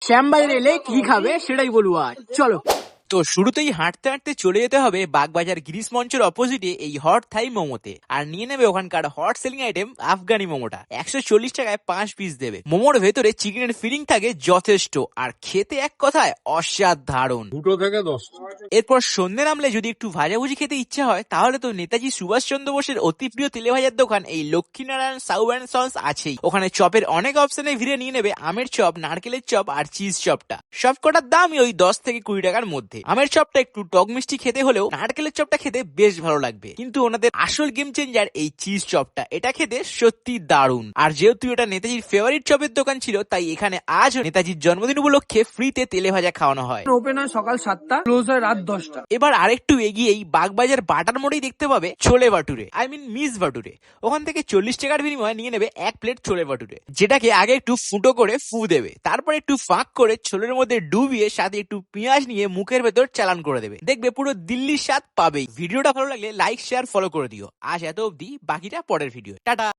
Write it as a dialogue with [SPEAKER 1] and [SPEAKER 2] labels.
[SPEAKER 1] শ্যামবাজার এলে কি খাবে সেটাই বলবো আজ, চলো।
[SPEAKER 2] তো শুরুতেই হাঁটতে হাঁটতে চলে যেতে হবে বাগবাজার গিরিশ মঞ্চের অপোজিটে এই হট থাই মোমোতে, আর নিয়ে নেবে ওখানকার হট সেলিং আইটেম আফগানি মোমোটা। 140 টাকায় 5 পিস দেবে। মোমোর ভেতরে চিকেনের ফিলিং থাকে যথেষ্ট, আর খেতে এক কথায় অসাধারণ।
[SPEAKER 3] 2 থেকে 10।
[SPEAKER 2] এরপর সন্ধ্যে নামলে যদি একটু ভাজাভুজি খেতে ইচ্ছা হয় তাহলে তো নেতাজি সুভাষচন্দ্র বোসের অতি প্রিয় তেলে ভাজার দোকান এই লক্ষ্মীনারায়ণ সাউ অ্যান্ড সন্স আছেই। ওখানে চপের অনেক অপশনে ভিড়ে নিয়ে নেবে আমের চপ, নারকেলের চপ আর চিজ চপটা। সব কটার দামই ওই 10 থেকে 20 টাকার মধ্যে। আমের চপটা একটু টক মিষ্টি খেতে হলেও নারকেলের চপটা খেতে বেশ ভালো লাগবে। কিন্তু ওনাদের আসল গেম চেঞ্জার এই চিজ চপটা, এটা খেতে সত্যি দারুণ। আর যেহেতু এটা নেতাজির ফেভারিট চপের দোকান ছিল, তাই এখানে আজও নেতাজির জন্মদিন উপলক্ষে ফ্রিতে তেলে ভাজা খাওয়ানো হয়।
[SPEAKER 1] ওপেন হয় সকাল 7টা, ক্লোজ হয় রাত 10টা।
[SPEAKER 2] এবার আরেকটু এগিয়েই বাগবাজার বাটার মোড়েই দেখতে পাবে ছোলে ভাটুরে, মিস ভাটুরে। ওখান থেকে 40 টাকার বিনিময়ে নিয়ে নেবে 1 প্লেট ছোলে ভাটুরে, যেটাকে আগে একটু ফুটো করে ফু দেবে, তারপর একটু ফাঁক করে ছোলের মধ্যে ডুবিয়ে সাথে একটু পেঁয়াজ নিয়ে মুখের ভেতর চালান করে দেবে। দেখবে পুরো দিল্লির স্বাদ পাবেই। ভিডিওটা ভালো লাগলে লাইক, শেয়ার, ফলো করে দিও। আজ এত অবধি, বাকিটা পরের ভিডিও। টাটা।